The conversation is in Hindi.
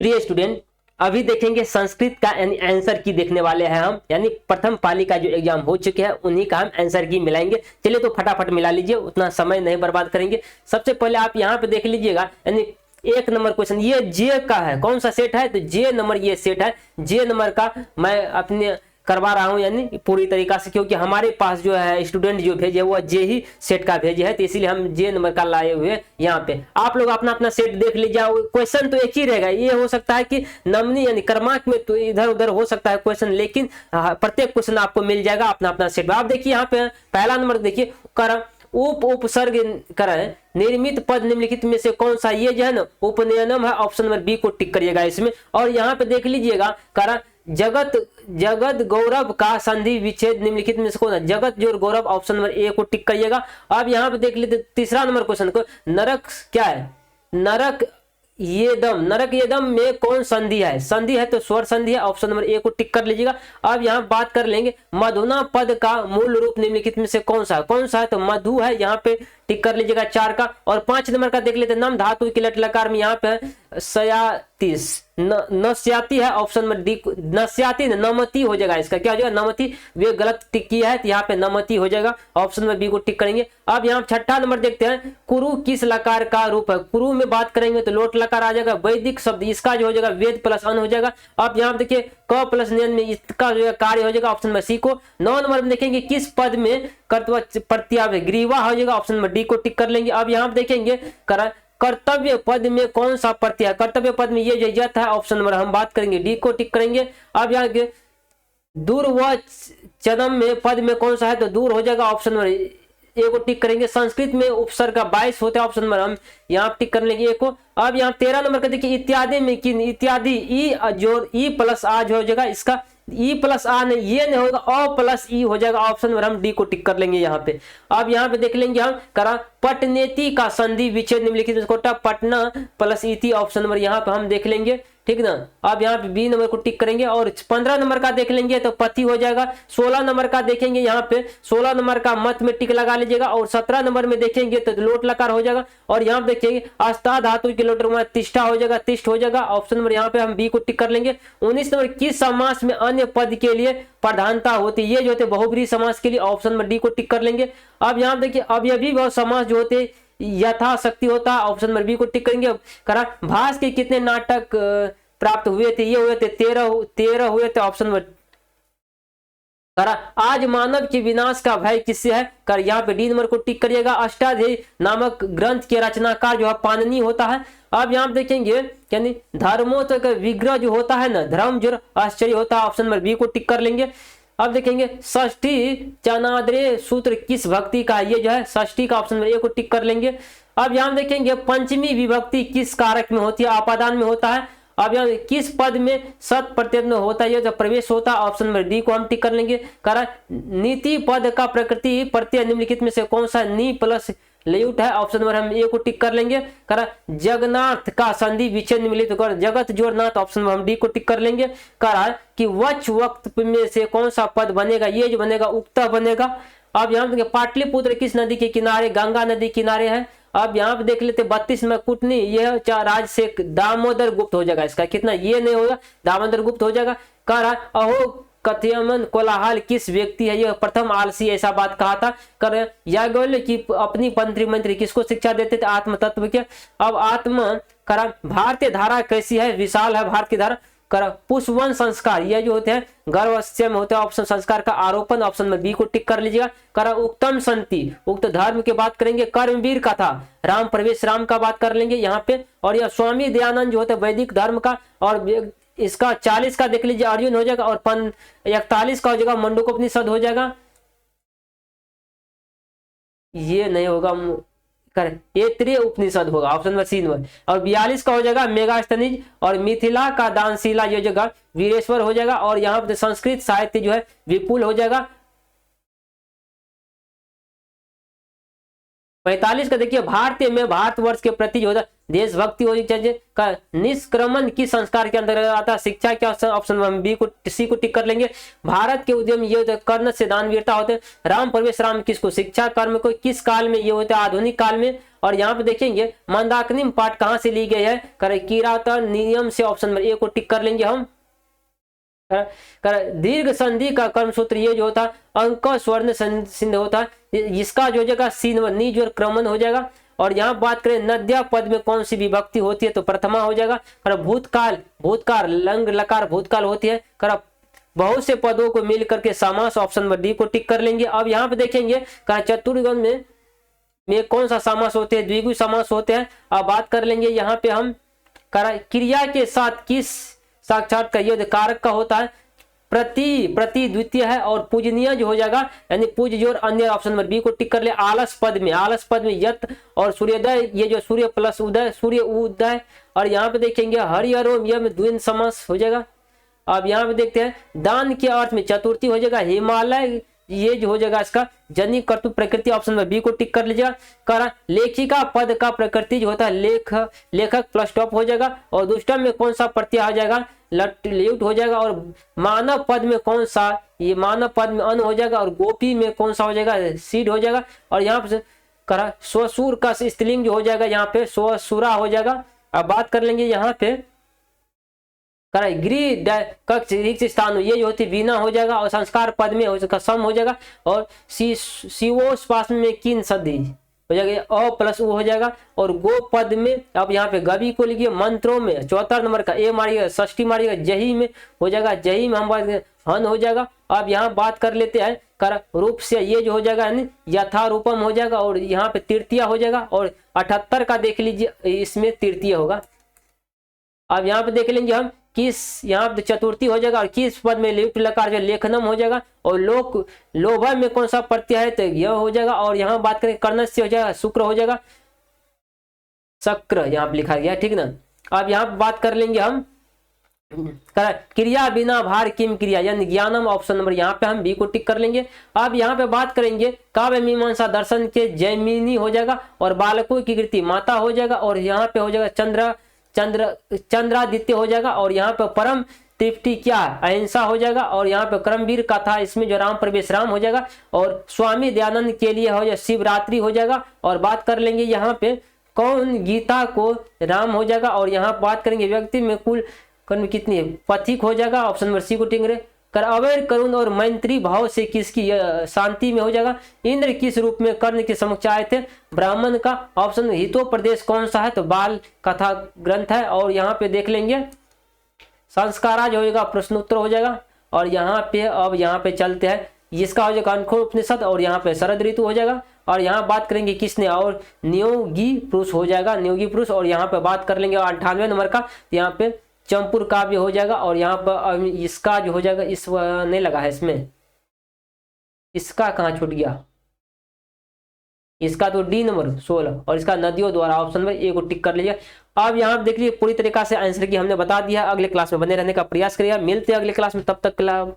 प्रिय स्टूडेंट, अभी देखेंगे संस्कृत का आंसर की देखने वाले हैं हम, यानी प्रथम पाली का जो एग्जाम हो चुके हैं उन्हीं का हम आंसर की मिलाएंगे। चलिए तो फटाफट मिला लीजिए, उतना समय नहीं बर्बाद करेंगे। सबसे पहले आप यहाँ पे देख लीजिएगा, यानी 1 नंबर क्वेश्चन ये जे का है। कौन सा सेट है? तो जे नंबर ये सेट है। जे नंबर का मैं अपने करवा रहा हूं, यानी पूरी तरीका से, क्योंकि हमारे पास जो है स्टूडेंट जो भेजे वो जे ही सेट का भेजे है, तो इसीलिए हम जे नंबर का लाए हुए यहाँ पे। आप लोग अपना अपना सेट देख लीजिए। क्वेश्चन तो एक ही रहेगा, ये हो सकता है कि नमनी यानी क्रमांक में तो इधर उधर हो सकता है क्वेश्चन, लेकिन प्रत्येक क्वेश्चन आपको मिल जाएगा अपना अपना सेट। आप देखिए यहाँ पे पहला नंबर देखिए, कर उपसर्ग करें निर्मित पद निम्नलिखित में से कौन सा, ये जो है ना उपनयनम है, ऑप्शन नंबर बी को टिक करिएगा इसमें। और यहाँ पे देख लीजिएगा करा जगत जगत गौरव का संधि विच्छेद निम्नलिखित में से कौन है, जगत जोर गौरव, ऑप्शन नंबर ए को टिक करिएगा। अब यहाँ पे देख लीजिए तीसरा नंबर क्वेश्चन को, नरक क्या है, नरक ये दम, नरक ये दम में कौन संधि है, संधि है तो स्वर संधि है, ऑप्शन नंबर ए को टिक कर लीजिएगा। अब यहाँ बात कर लेंगे मधुना पद का मूल रूप निम्नलिखित में से कौन सा है, कौन सा है तो मधु है, यहाँ पे टिक कर लीजिएगा 4 का। और 5 नंबर का देख लेते हैं, नम धातु की लट लकार में यहाँ पे सयातीस नस्याती है, ऑप्शन नंबर डी, नस्याती नमती हो जाएगा, इसका क्या हो जाएगा नमती, वे गलत टिक किया है तो यहाँ पे नमती हो जाएगा, ऑप्शन नंबर बी को टिक करेंगे। अब यहाँ छठा नंबर देखते हैं, कुरु किस लकार का रूप है, कुरु में बात करेंगे तो लोट लकार आ जाएगा, वैदिक शब्द इसका जो हो जाएगा वेद प्लस अन हो जाएगा। अब यहाँ देखिए क प्लस नयन में इसका जो कार्य हो जाएगा, ऑप्शन नंबर सी को। 9 नंबर में देखेंगे किस पद में कर्तव्य प्रत्यावर्ती ग्रीवा हो जाएगा, ऑप्शन नंबर डी को टिक कर लेंगे। अब यहाँ देखेंगे कर्तव्य पद में कौन सा प्रत्यय, कर्तव्य पद में ये जो यथ है, ऑप्शन नंबर हम बात करेंगे डी को टिक करेंगे। अब यहाँ के दूर व चदम में पद में कौन सा है तो दूर हो जाएगा, ऑप्शन नंबर ए को टिक करेंगे। संस्कृत में उपसर्ग का 22 होता है, ऑप्शन नंबर हम यहाँ टिक कर लेंगे ए को। अब यहाँ 13 नंबर का देखिए इत्यादि में किन, इत्यादि ई जोर ई प्लस आ जो हो जाएगा, इसका ई प्लस आ नहीं, ये नहीं होगा, अ प्लस ई हो जाएगा, ऑप्शन नंबर हम डी को टिक कर लेंगे यहाँ पे। अब यहाँ पे देख लेंगे हम करा पटनेती का संधि विच्छेद निम्नलिखित में कोटा पटना प्लस इति, ऑप्शन नंबर यहाँ पे हम देख लेंगे, ठीक ना। अब यहाँ पे बी नंबर को टिक करेंगे। और 15 नंबर का देख लेंगे तो पति हो जाएगा। 16 नंबर का देखेंगे यहाँ पे 16 नंबर का मत में टिक लगा लीजिएगा। और 17 नंबर में देखेंगे तो लोट लकार हो जाएगा। और यहाँ पे देखेंगे अस्ता धातु के लोट में तिष्ठा हो जाएगा, तिष्ठ हो जाएगा, ऑप्शन नंबर यहाँ पे हम बी को टिक कर लेंगे। 19 नंबर किस समास में अन्य पद के लिए प्रधानता होती है, ये जो होते बहुब्रीहि समास के लिए, ऑप्शन नंबर डी को टिक कर लेंगे। अब यहाँ देखिए अवयवी बहुत समास जो होते यथाशक्ति होता है, ऑप्शन नंबर बी को टिक करेंगे। करा भास के कितने नाटक प्राप्त हुए थे, ये हुए थे 13 हुए थे, ऑप्शन नंबर। करा आज मानव के विनाश का भय किससे है, कर यहाँ पे डी नंबर को टिक करिएगा। अष्टाध्यायी नामक ग्रंथ के रचनाकार जो है पाणिनि होता है। अब यहाँ देखेंगे यानी धर्मों का विग्रह जो होता है ना, धर्म जो आश्चर्य होता है, ऑप्शन नंबर बी को टिक कर लेंगे। अब देखेंगे षष्ठी चनाद्रे सूत्र किस भक्ति का, ये जो है षष्ठी का, ऑप्शन नंबर ए को टिक कर लेंगे। अब यहाँ देखेंगे पंचमी विभक्ति किस कारक में होती है, आपादान में होता है। अब यहाँ किस पद में सत प्रत्यय में होता है, जब प्रवेश होता है, ऑप्शन नंबर डी को हम टिक कर लेंगे। करा नीति पद का प्रकृति प्रत्यय निम्नलिखित में से कौन सा नी प्लस लेउट है, ऑप्शन नंबर हम ए को टिक कर लेंगे। करा जगन्नाथ का संधि विच्छेद निम्नलिखित कर जगत जोड़नाथ, ऑप्शन नंबर हम डी को टिक कर लेंगे। करा कि वच वक्त में से कौन सा पद बनेगा, ये जो बनेगा उक्ता बनेगा। अब यहाँ देखिए पाटलिपुत्र किस नदी के किनारे, गंगा नदी किनारे है। अब यहाँ पे देख लेते 32 में कुटनी, यह राज से दामोदर गुप्त हो जाएगा, इसका कितना ये नहीं होगा, दामोदर गुप्त हो जाएगा। कह रहा अहो कथयमन कोलाहल किस व्यक्ति है, यह प्रथम आलसी, ऐसा बात कहा था। कर याज्ञवल्क्य की अपनी मंत्री किसको शिक्षा देते थे, आत्म तत्व के। अब आत्म करा भारतीय धारा कैसी है, विशाल है भारत की धारा। कर पुष्पवन संस्कार, ये जो होते हैं गर्भस्य में होते हैं, ऑप्शन संस्कार का आरोपण, ऑप्शन में बी को टिक कर लीजिएगा। करा उत्तम संति उक्त धर्म की बात करेंगे। कर्मवीर कथा राम प्रवेश राम का बात कर लेंगे यहाँ पे। और यह स्वामी दयानंद जो होते हैं वैदिक धर्म का। और इसका 40 का देख लीजिए अर्जुन हो जाएगा। और 41 का हो जाएगा मंडूकोपनिषद हो जाएगा, ये नहीं होगा, ये त्रिय उपनिषद होगा, ऑप्शन नंबर सी नंबर। और 42 का हो जाएगा मेगास्तनिज। और मिथिला का दानशीला ये जगह वीरेश्वर हो जाएगा। और यहाँ पे संस्कृत साहित्य जो है विपुल हो जाएगा। 45 का देखिए भारतीय में भारतवर्ष के प्रति जो होता देशभक्ति होनी चाहिए। का निष्क्रमण किस संस्कार के अंदर आता है? शिक्षा के ऑप्शन में बी को सी को टिक कर लेंगे। भारत के उद्यम ये होते हैं कर्ण से दानवीरता होते हैं। राम प्रवेश राम किसको? शिक्षा कर्म को किस काल में ये होता है? आधुनिक काल में। और यहाँ पे देखेंगे मंदाकिनी पाठ कहाँ से ली गई है? किराता नियम से, ऑप्शन नंबर ए को टिक कर लेंगे हम। दीर्घ संधि का कर्म सूत्र ये जो होता है अंक स्वर्ण सिंध होता है, इसका जो जगह सीन व निज और क्रमण हो जाएगा। और यहाँ बात करें नद्या पद में कौन सी विभक्ति होती है? तो प्रथमा हो जाएगा। भूतकाल, भूतकाल लंग लकार भूतकाल होती है। बहुत से पदों को मिल करके समास, ऑप्शन नंबर डी को टिक कर लेंगे। अब यहाँ पे देखेंगे चतुर्गण में कौन सा समास होते हैं? द्विगु समास होते हैं। अब बात कर लेंगे यहाँ पे हम क्रिया के साथ किस साक्षात का यद कारक का होता है? प्रति द्वितीय है। और पूजनीय जो हो जाएगा यानी पूज जोर अन्य, ऑप्शन नंबर बी को टिक कर ले। आलस पद में यत और सूर्योदय, ये जो सूर्य प्लस उदय, सूर्य उदय। और यहाँ पे देखेंगे हरिहरोम यह में द्विन समास हो जाएगा। अब यहाँ पे देखते हैं दान के अर्थ में चतुर्थी हो जाएगा। हिमालय ये जो हो जाएगा इसका जनी कर्तु प्रकृति, ऑप्शन में बी को टिक कर लीजिएगा। लेखिका पद का प्रकृति जो होता है लेखक प्लस टॉप हो जाएगा। और दुष्टम में कौन सा प्रत्यय आ जाएगा? लट्यूट हो जाएगा। और मानव पद में कौन सा? ये मानव पद में अन हो जाएगा। और गोपी में कौन सा हो जाएगा? सीड हो जाएगा। और यहाँ पे स्वसूर का स्त्रीलिंग जो हो जाएगा यहाँ पे स्वसुरा हो जाएगा। अब बात कर लेंगे यहाँ पे गृह स्थान, ये जो होती वीणा हो जाएगा। और संस्कार पद में सम हो जाएगा। और शिवोस पास में किन सदी हो जाएगा, अ प्लस उ हो जाएगा। और गो पद में अब यहाँ पे गवि को लिखिए। मंत्रों में चौथा नंबर का ए मारिएगा, षष्ठी मारिएगा। जही में हो जाएगा, जही में हम बात हन हो जाएगा। अब यहाँ बात कर लेते हैं रूप से, ये जो हो जाएगा यानी यथा रूपम हो जाएगा। और यहाँ पे तृतीया हो जाएगा। और 78 का देख लीजिए, इसमें तृतीय होगा। अब यहाँ पे देख लेंगे हम किस, यहाँ पे चतुर्थी हो जाएगा। और किस पद में लिप्त लकार जो लेखनम हो जाएगा। और लोभ में कौन सा प्रत्यय है? तो यह हो जाएगा। और यहाँ बात करें कर्ण से हो जाएगा, शुक्र हो जाएगा, शक्र यहाँ पे लिखा गया, ठीक ना। अब यहाँ पे बात कर लेंगे हम क्रिया बिना भार किम क्रिया यानी ज्ञानम, ऑप्शन नंबर यहाँ पे हम बी को टिक कर लेंगे। अब यहाँ पे बात करेंगे काव्य मीमांसा दर्शन के जैमिनी हो जाएगा। और बालकों की कृति माता हो जाएगा। और यहाँ पे हो जाएगा चंद्रादित्य हो जाएगा। और यहाँ पे परम तृप्ति क्या? अहिंसा हो जाएगा। और यहाँ पे कर्मवीर कथा, इसमें जो राम प्रवेश राम हो जाएगा। और स्वामी दयानंद के लिए हो जाए शिवरात्रि हो जाएगा। और बात कर लेंगे यहाँ पे कौन गीता को राम हो जाएगा। और यहाँ बात करेंगे व्यक्ति में कुल कर्म कितनी है? पथिक हो जाएगा, ऑप्शन नंबर सी को टिंगरे। अवैर करुण और मैत्री भाव से किसकी शांति में हो जाएगा। इंद्र किस रूप में कर्ण के समक्ष आए थे? ब्राह्मण का। ऑप्शन हितो प्रदेश कौन सा है? तो बाल कथा ग्रंथ है। और यहाँ पे देख लेंगे संस्काराज हो जाएगा, प्रश्नोत्तर हो जाएगा। और यहाँ पे अब यहाँ पे चलते हैं, इसका हो जाएगा अनखोल उपनिषद। और यहाँ पे शरद ऋतु हो जाएगा। और यहाँ बात करेंगे किसने? और नियोगी पुरुष हो जाएगा, नियोगी पुरुष। और यहाँ पे बात कर लेंगे 98 नंबर का, यहाँ पे चंपुर काव्य हो जाएगा। और यहाँ पर इसका जो हो जाएगा, इस नहीं लगा है इसमें, इसका कहाँ छूट गया? इसका तो डी नंबर 16। और इसका नदियों द्वारा, ऑप्शन नंबर ए को टिक कर लीजिए। अब यहाँ देख लीजिए पूरी तरीका से आंसर की हमने बता दिया। अगले क्लास में बने रहने का प्रयास करिएगा। मिलते हैं अगले क्लास में, तब तक के लिए